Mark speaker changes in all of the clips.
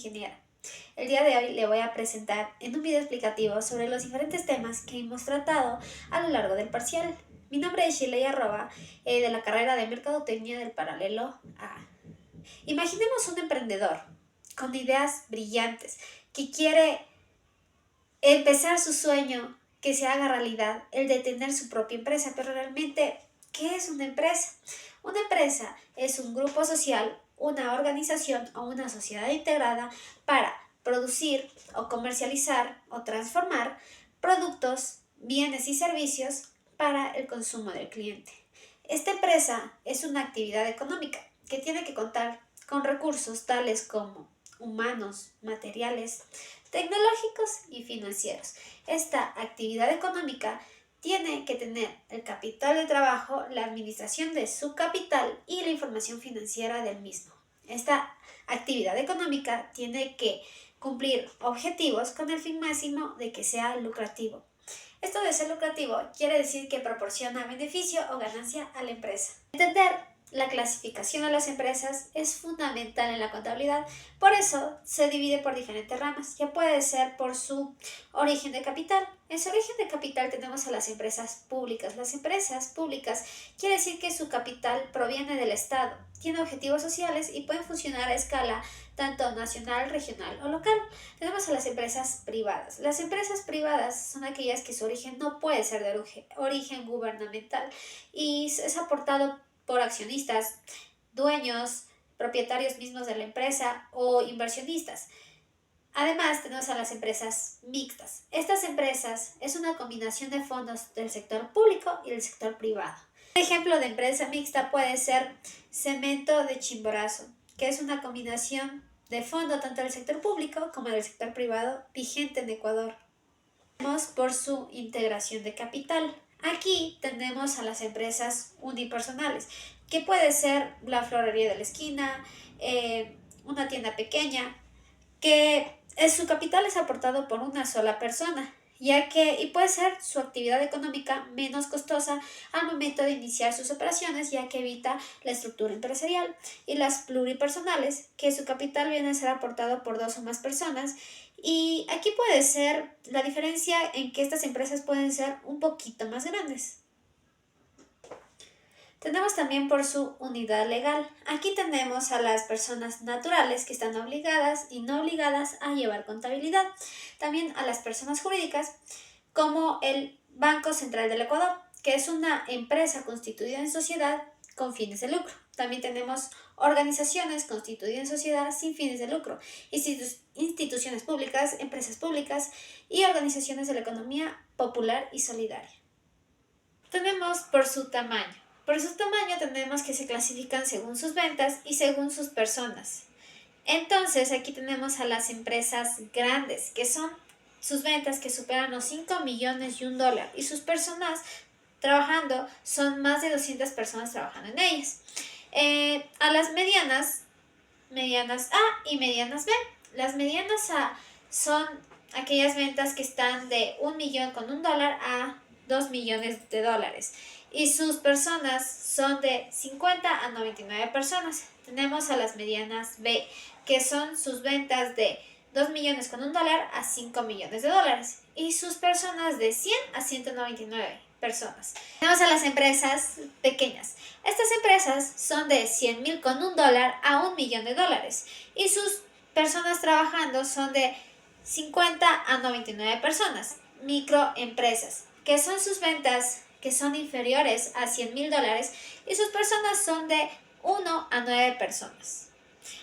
Speaker 1: ingeniera. El día de hoy le voy a presentar en un video explicativo sobre los diferentes temas que hemos tratado a lo largo del parcial. Mi nombre es Shirley Arroba, de la carrera de Mercadotecnia del Paralelo A. Imaginemos un emprendedor con ideas brillantes que quiere empezar su sueño, que se haga realidad, el de tener su propia empresa. Pero realmente, ¿qué es una empresa? Una empresa es un grupo social, una organización o una sociedad integrada para producir o comercializar o transformar productos, bienes y servicios para el consumo del cliente. Esta empresa es una actividad económica que tiene que contar con recursos tales como humanos, materiales, tecnológicos y financieros. Esta actividad económica tiene que tener el capital de trabajo, la administración de su capital y la información financiera del mismo. Esta actividad económica tiene que cumplir objetivos con el fin máximo de que sea lucrativo. Esto de ser lucrativo quiere decir que proporciona beneficio o ganancia a la empresa. Entender la clasificación de las empresas es fundamental en la contabilidad, por eso se divide por diferentes ramas. Ya puede ser por su origen de capital. En su origen de capital tenemos a las empresas públicas. Las empresas públicas quiere decir que su capital proviene del Estado, tiene objetivos sociales y pueden funcionar a escala tanto nacional, regional o local. Tenemos a las empresas privadas. Las empresas privadas son aquellas que su origen no puede ser de origen gubernamental y es aportado por accionistas, dueños, propietarios mismos de la empresa o inversionistas. Además, tenemos a las empresas mixtas. Estas empresas es una combinación de fondos del sector público y del sector privado. Un ejemplo de empresa mixta puede ser Cemento de Chimborazo, que es una combinación de fondo tanto del sector público como del sector privado vigente en Ecuador. Tenemos por su integración de capital. Aquí tenemos a las empresas unipersonales, que puede ser la florería de la esquina, una tienda pequeña, que su capital es aportado por una sola persona, y puede ser su actividad económica menos costosa al momento de iniciar sus operaciones, ya que evita la estructura empresarial. Y las pluripersonales, que su capital viene a ser aportado por dos o más personas. Y aquí puede ser la diferencia en que estas empresas pueden ser un poquito más grandes. Tenemos también por su unidad legal. Aquí tenemos a las personas naturales que están obligadas y no obligadas a llevar contabilidad. También a las personas jurídicas como el Banco Central del Ecuador, que es una empresa constituida en sociedad con fines de lucro. También tenemos organizaciones constituidas en sociedad sin fines de lucro, instituciones públicas, empresas públicas y organizaciones de la economía popular y solidaria. Tenemos por su tamaño. Por su tamaño tenemos que se clasifican según sus ventas y según sus personas. Entonces aquí tenemos a las empresas grandes, que son sus ventas que superan los 5 millones y $1 y sus personas trabajando son más de 200 personas trabajando en ellas. A las medianas A y medianas B. Las medianas A son aquellas ventas que están de 1 millón con $1 a 2 millones de dólares. Y sus personas son de 50 a 99 personas. Tenemos a las medianas B, que son sus ventas de 2 millones con $1 a 5 millones de dólares. Y sus personas de 100 a 199 personas. Tenemos a las empresas pequeñas. Estas empresas son de 100,000 con $1 a 1 millón de dólares. Y sus personas trabajando son de 50 a 99 personas. Microempresas, que son sus ventas que son inferiores a $100,000 y sus personas son de 1 a 9 personas.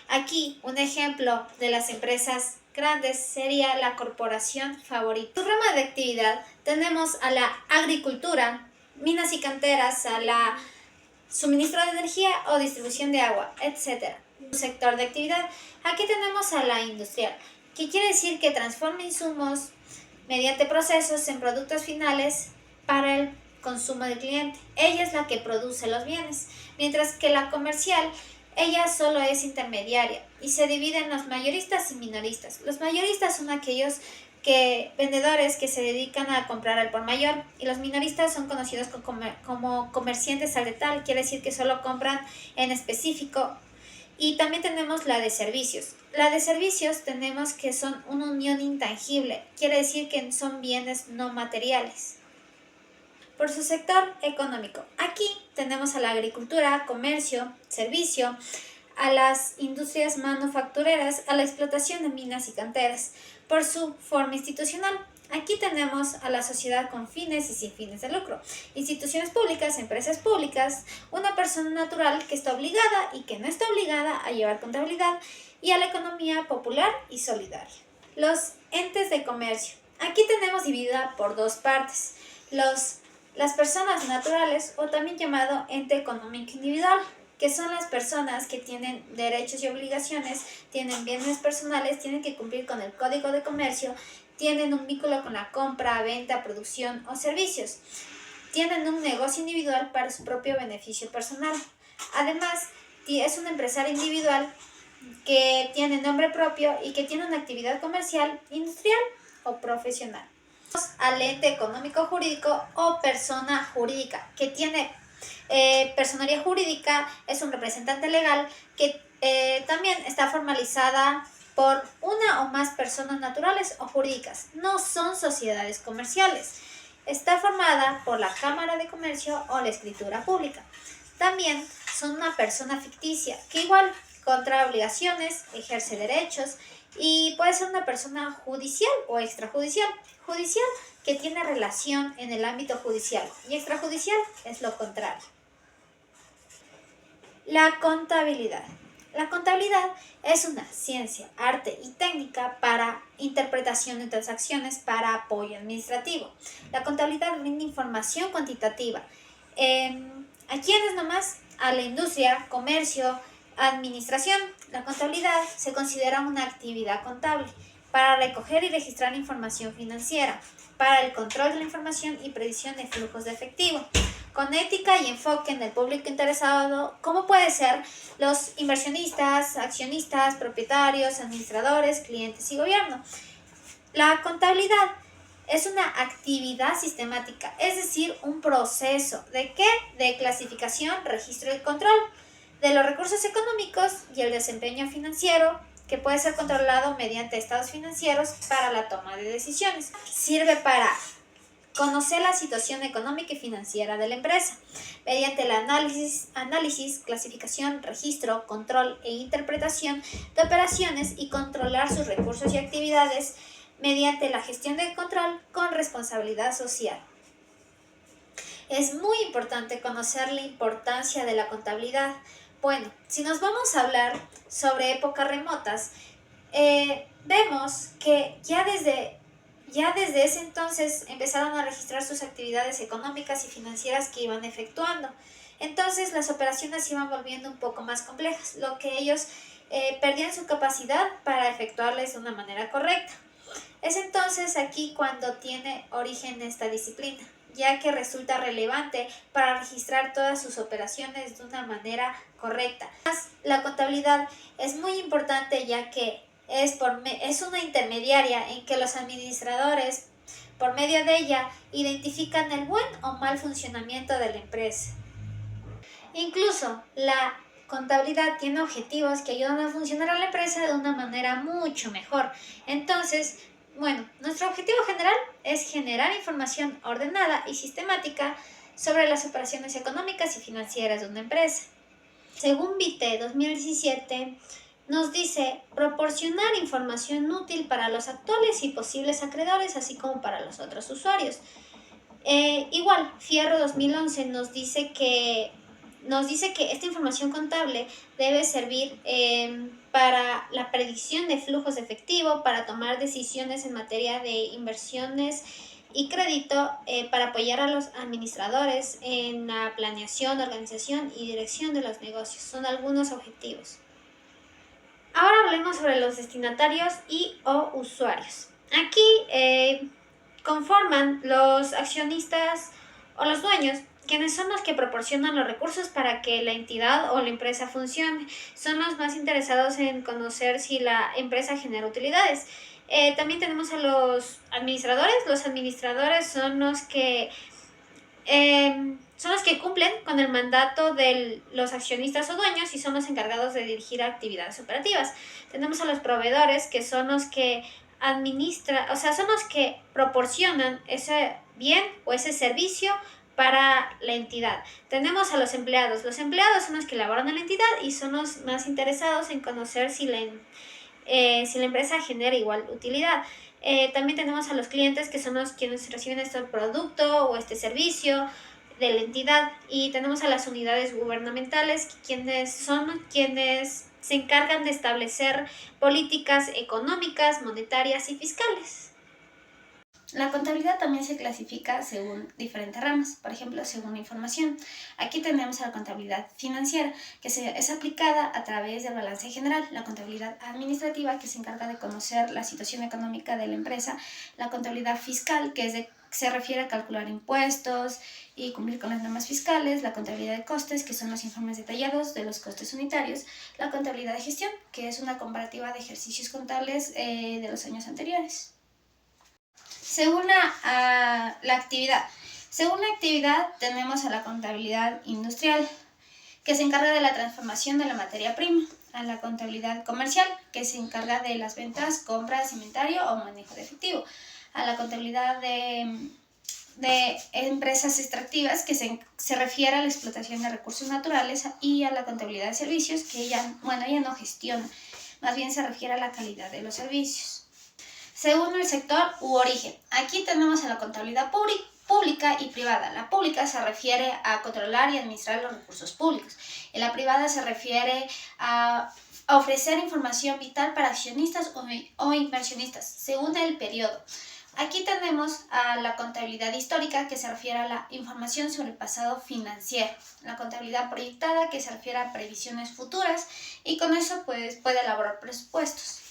Speaker 1: Aquí un ejemplo de las empresas grandes sería la corporación Favorito. En su rama de actividad tenemos a la agricultura, minas y canteras, a la suministro de energía o distribución de agua, etc. Su sector de actividad, aquí tenemos a la industrial, que quiere decir que transforma insumos mediante procesos en productos finales para el consumo del cliente. Ella es la que produce los bienes, mientras que la comercial, ella solo es intermediaria y se divide en los mayoristas y minoristas. Los mayoristas son aquellos vendedores que se dedican a comprar al por mayor, y los minoristas son conocidos como comerciantes al detal, quiere decir que solo compran en específico Y también tenemos la de servicios. La de servicios tenemos que son una unión intangible, quiere decir que son bienes no materiales. Por su sector económico, aquí tenemos a la agricultura, comercio, servicio, a las industrias manufactureras, a la explotación de minas y canteras. Por su forma institucional, aquí tenemos a la sociedad con fines y sin fines de lucro, instituciones públicas, empresas públicas, una persona natural que está obligada y que no está obligada a llevar contabilidad, y a la economía popular y solidaria. Los entes de comercio. Aquí tenemos dividida por dos partes. Las personas naturales, o también llamado ente económico individual, que son las personas que tienen derechos y obligaciones, tienen bienes personales, tienen que cumplir con el Código de Comercio, tienen un vínculo con la compra, venta, producción o servicios, tienen un negocio individual para su propio beneficio personal. Además, es un empresario individual que tiene nombre propio y que tiene una actividad comercial, industrial o profesional. Al ente económico jurídico o persona jurídica, que tiene personería jurídica, es un representante legal que también está formalizada por una o más personas naturales o jurídicas. No son sociedades comerciales. Está formada por la Cámara de Comercio o la escritura pública. También son una persona ficticia que igual contrae obligaciones, ejerce derechos y puede ser una persona judicial o extrajudicial. Judicial, que tiene relación en el ámbito judicial, y extrajudicial es lo contrario. La contabilidad. La contabilidad es una ciencia, arte y técnica para interpretación de transacciones para apoyo administrativo. La contabilidad brinda información cuantitativa. ¿A quiénes nomás? A la industria, comercio, administración. La contabilidad se considera una actividad contable para recoger y registrar información financiera, para el control de la información y predicción de flujos de efectivo, con ética y enfoque en el público interesado, como puede ser los inversionistas, accionistas, propietarios, administradores, clientes y gobierno. La contabilidad es una actividad sistemática, es decir, un proceso ¿de qué? De clasificación, registro y control de los recursos económicos y el desempeño financiero, que puede ser controlado mediante estados financieros para la toma de decisiones. Sirve para conocer la situación económica y financiera de la empresa, mediante el análisis, clasificación, registro, control e interpretación de operaciones y controlar sus recursos y actividades mediante la gestión del control con responsabilidad social. Es muy importante conocer la importancia de la contabilidad. Bueno, si nos vamos a hablar sobre épocas remotas, vemos que ya desde ese entonces empezaron a registrar sus actividades económicas y financieras que iban efectuando. Entonces las operaciones se iban volviendo un poco más complejas, lo que ellos perdían su capacidad para efectuarles de una manera correcta. Es entonces aquí cuando tiene origen esta disciplina, ya que resulta relevante para registrar todas sus operaciones de una manera correcta. La contabilidad es muy importante ya que es una intermediaria en que los administradores, por medio de ella, identifican el buen o mal funcionamiento de la empresa. Incluso la contabilidad tiene objetivos que ayudan a funcionar a la empresa de una manera mucho mejor. Entonces, bueno, nuestro objetivo general es generar información ordenada y sistemática sobre las operaciones económicas y financieras de una empresa. Según BITE 2017, nos dice proporcionar información útil para los actuales y posibles acreedores, así como para los otros usuarios. Igual, Fierro 2011 nos dice que esta información contable debe servir para la predicción de flujos de efectivo, para tomar decisiones en materia de inversiones y crédito, para apoyar a los administradores en la planeación, organización y dirección de los negocios. Son algunos objetivos. Ahora hablemos sobre los destinatarios o usuarios. Aquí conforman los accionistas o los dueños, quienes son los que proporcionan los recursos para que la entidad o la empresa funcione. Son los más interesados en conocer si la empresa genera utilidades. También tenemos a los administradores. Los administradores son los que son los que cumplen con el mandato de los accionistas o dueños y son los encargados de dirigir actividades operativas. Tenemos a los proveedores, que son los que administran, o sea, son los que proporcionan ese bien o ese servicio para la entidad. Tenemos a los empleados. Los empleados son los que laboran en la entidad y son los más interesados en conocer si la empresa genera igual utilidad. También tenemos a los clientes, que son los quienes reciben este producto o este servicio de la entidad, y tenemos a las unidades gubernamentales, quienes se encargan de establecer políticas económicas, monetarias y fiscales. La contabilidad también se clasifica según diferentes ramas, por ejemplo, según la información. Aquí tenemos a la contabilidad financiera, que es aplicada a través del balance general, la contabilidad administrativa, que se encarga de conocer la situación económica de la empresa, la contabilidad fiscal, que se refiere a calcular impuestos y cumplir con las normas fiscales, la contabilidad de costes, que son los informes detallados de los costes unitarios, la contabilidad de gestión, que es una comparativa de ejercicios contables de los años anteriores. Según la actividad. Según la actividad tenemos a la contabilidad industrial, que se encarga de la transformación de la materia prima, a la contabilidad comercial, que se encarga de las ventas, compras, inventario o manejo de efectivo, a la contabilidad de empresas extractivas, que se refiere a la explotación de recursos naturales, y a la contabilidad de servicios, que ella no gestiona, más bien se refiere a la calidad de los servicios. Según el sector u origen, aquí tenemos a la contabilidad pública y privada. La pública se refiere a controlar y administrar los recursos públicos. Y la privada se refiere a ofrecer información vital para accionistas o inversionistas, según el periodo. Aquí tenemos a la contabilidad histórica, que se refiere a la información sobre el pasado financiero. La contabilidad proyectada, que se refiere a previsiones futuras, y con eso puede elaborar presupuestos.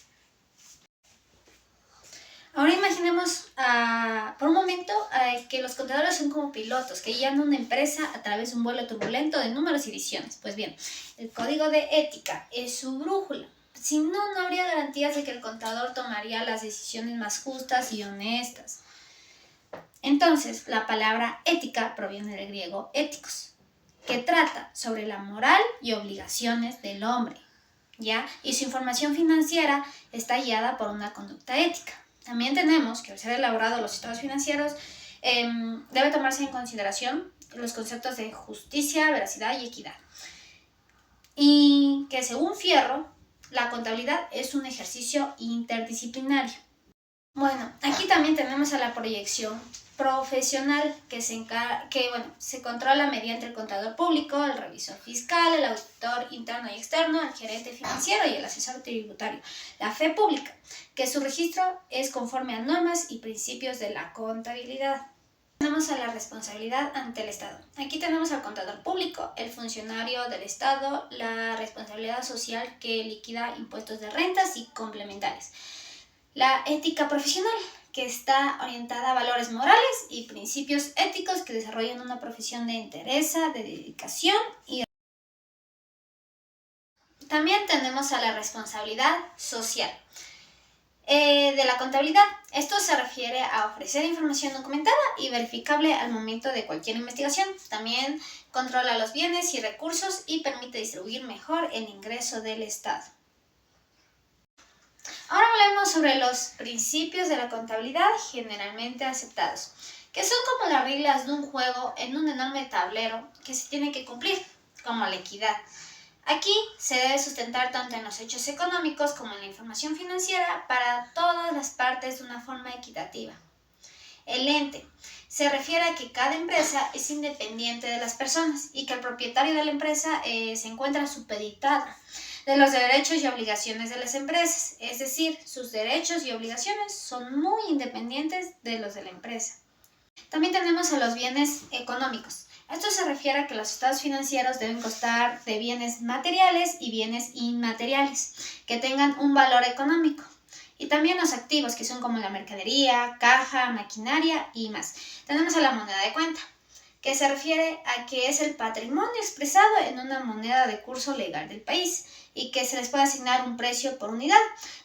Speaker 1: Ahora imaginemos por un momento que los contadores son como pilotos que guían una empresa a través de un vuelo turbulento de números y visiones. Pues bien, el código de ética es su brújula. Si no, no habría garantías de que el contador tomaría las decisiones más justas y honestas. Entonces, la palabra ética proviene del griego éticos, que trata sobre la moral y obligaciones del hombre, ¿ya? Y su información financiera está guiada por una conducta ética. También tenemos que, al ser elaborados los estados financieros, debe tomarse en consideración los conceptos de justicia, veracidad y equidad. Y que, según Fierro, la contabilidad es un ejercicio interdisciplinario. Bueno, aquí también tenemos a la proyección profesional, que se controla mediante el contador público, el revisor fiscal, el auditor interno y externo, el gerente financiero y el asesor tributario. La fe pública, que su registro es conforme a normas y principios de la contabilidad. Tenemos a la responsabilidad ante el Estado. Aquí tenemos al contador público, el funcionario del Estado, la responsabilidad social, que liquida impuestos de rentas y complementarias. La ética profesional, que está orientada a valores morales y principios éticos que desarrollan una profesión de entereza, de dedicación y... También tenemos a la responsabilidad social de la contabilidad. Esto se refiere a ofrecer información documentada y verificable al momento de cualquier investigación. También controla los bienes y recursos y permite distribuir mejor el ingreso del Estado. Ahora hablemos sobre los principios de la contabilidad generalmente aceptados, que son como las reglas de un juego en un enorme tablero que se tiene que cumplir, como la equidad. Aquí se debe sustentar tanto en los hechos económicos como en la información financiera para todas las partes de una forma equitativa. El ente se refiere a que cada empresa es independiente de las personas y que el propietario de la empresa se encuentra supeditado de los derechos y obligaciones de las empresas, es decir, sus derechos y obligaciones son muy independientes de los de la empresa. También tenemos a los bienes económicos. Esto se refiere a que los estados financieros deben constar de bienes materiales y bienes inmateriales, que tengan un valor económico. Y también los activos, que son como la mercadería, caja, maquinaria y más. Tenemos a la moneda de cuenta, que se refiere a que es el patrimonio expresado en una moneda de curso legal del país y que se les puede asignar un precio por unidad.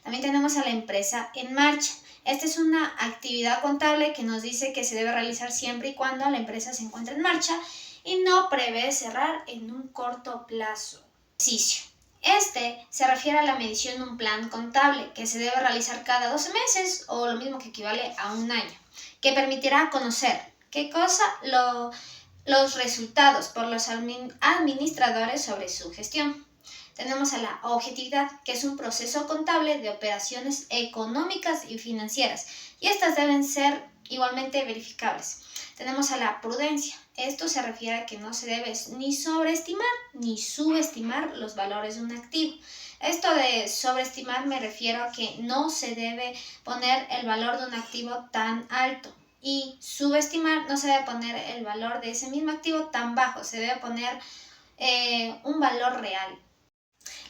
Speaker 1: También tenemos a la empresa en marcha. Esta es una actividad contable que nos dice que se debe realizar siempre y cuando la empresa se encuentre en marcha y no prevé cerrar en un corto plazo. Ejercicio. Este se refiere a la medición de un plan contable que se debe realizar cada 12 meses o lo mismo que equivale a un año, que permitirá conocer los resultados por los administradores sobre su gestión. Tenemos a la objetividad, que es un proceso contable de operaciones económicas y financieras, y estas deben ser igualmente verificables. Tenemos a la prudencia. Esto se refiere a que no se debe ni sobreestimar ni subestimar los valores de un activo. Esto de sobreestimar me refiero a que no se debe poner el valor de un activo tan alto. Y subestimar, no se debe poner el valor de ese mismo activo tan bajo, se debe poner un valor real.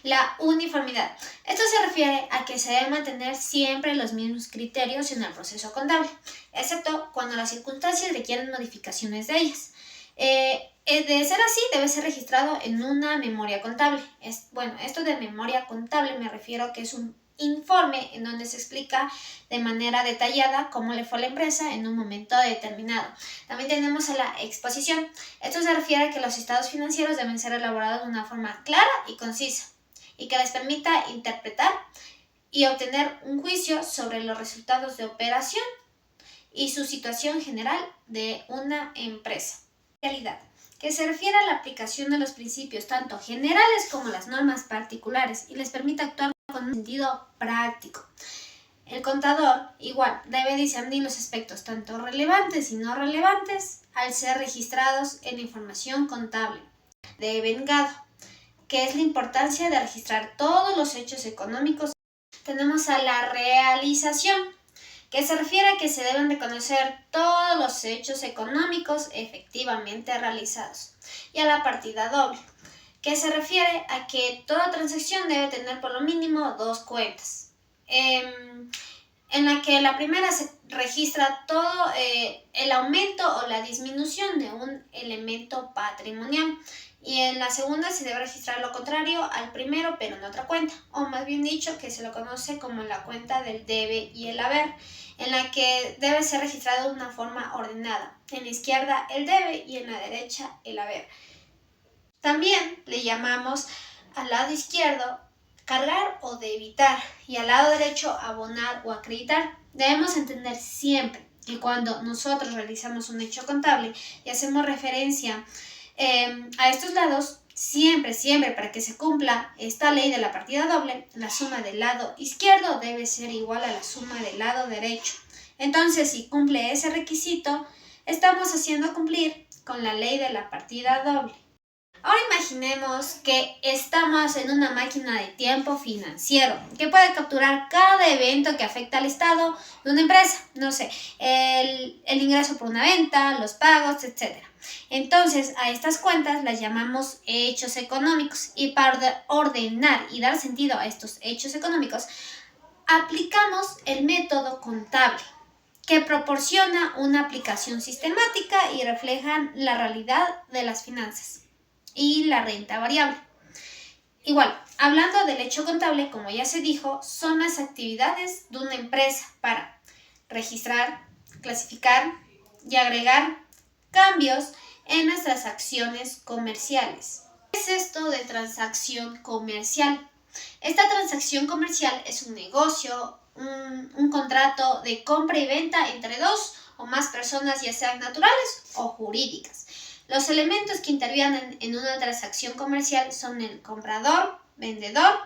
Speaker 1: La uniformidad. Esto se refiere a que se deben mantener siempre los mismos criterios en el proceso contable, excepto cuando las circunstancias requieren modificaciones de ellas. De ser así, debe ser registrado en una memoria contable. Esto de memoria contable me refiero a que es un informe en donde se explica de manera detallada cómo le fue a la empresa en un momento determinado. También tenemos a la exposición. Esto se refiere a que los estados financieros deben ser elaborados de una forma clara y concisa y que les permita interpretar y obtener un juicio sobre los resultados de operación y su situación general de una empresa. Realidad, que se refiere a la aplicación de los principios tanto generales como las normas particulares y les permite actuar con un sentido práctico. El contador, igual, debe discernir los aspectos tanto relevantes y no relevantes al ser registrados en la información contable de vengado, que es la importancia de registrar todos los hechos económicos. Tenemos a la realización, que se refiere a que se deben reconocer todos los hechos económicos efectivamente realizados. Y a la partida doble, que se refiere a que toda transacción debe tener por lo mínimo dos cuentas, en la que la primera se registra todo el aumento o la disminución de un elemento patrimonial, y en la segunda se debe registrar lo contrario al primero pero en otra cuenta, o más bien dicho que se lo conoce como la cuenta del debe y el haber, en la que debe ser registrado de una forma ordenada, en la izquierda el debe y en la derecha el haber. También le llamamos al lado izquierdo cargar o debitar y al lado derecho abonar o acreditar. Debemos entender siempre que cuando nosotros realizamos un hecho contable y hacemos referencia a estos lados, siempre para que se cumpla esta ley de la partida doble, la suma del lado izquierdo debe ser igual a la suma del lado derecho. Entonces, si cumple ese requisito, estamos haciendo cumplir con la ley de la partida doble. Ahora imaginemos que estamos en una máquina de tiempo financiero que puede capturar cada evento que afecta al estado de una empresa, no sé, el ingreso por una venta, los pagos, etc. Entonces, a estas cuentas las llamamos hechos económicos, y para ordenar y dar sentido a estos hechos económicos, aplicamos el método contable, que proporciona una aplicación sistemática y refleja la realidad de las finanzas y la renta variable. Igual, hablando del hecho contable, como ya se dijo, son las actividades de una empresa para registrar, clasificar y agregar cambios en nuestras acciones comerciales. ¿Qué es esto de transacción comercial? Esta transacción comercial es un negocio, un contrato de compra y venta entre dos o más personas, ya sean naturales o jurídicas. Los elementos que intervienen en una transacción comercial son el comprador, vendedor,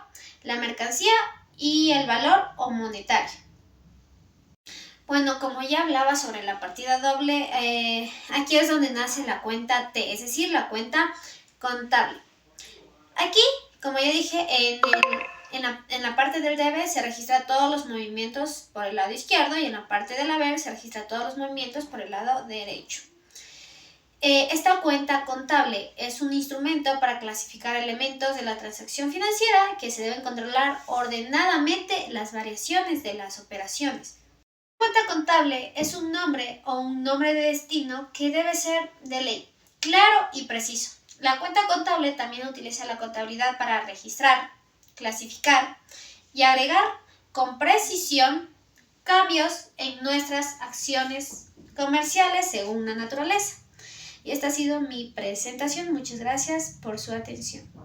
Speaker 1: la mercancía y el valor o monetario. Bueno, como ya hablaba sobre la partida doble, aquí es donde nace la cuenta T, es decir, la cuenta contable. Aquí, como ya dije, en la parte del debe se registra todos los movimientos por el lado izquierdo, y en la parte del haber se registra todos los movimientos por el lado derecho. Esta cuenta contable es un instrumento para clasificar elementos de la transacción financiera que se deben controlar ordenadamente las variaciones de las operaciones. La cuenta contable es un nombre o un nombre de destino que debe ser de ley, claro y preciso. La cuenta contable también utiliza la contabilidad para registrar, clasificar y agregar con precisión cambios en nuestras acciones comerciales según la naturaleza. Y esta ha sido mi presentación. Muchas gracias por su atención.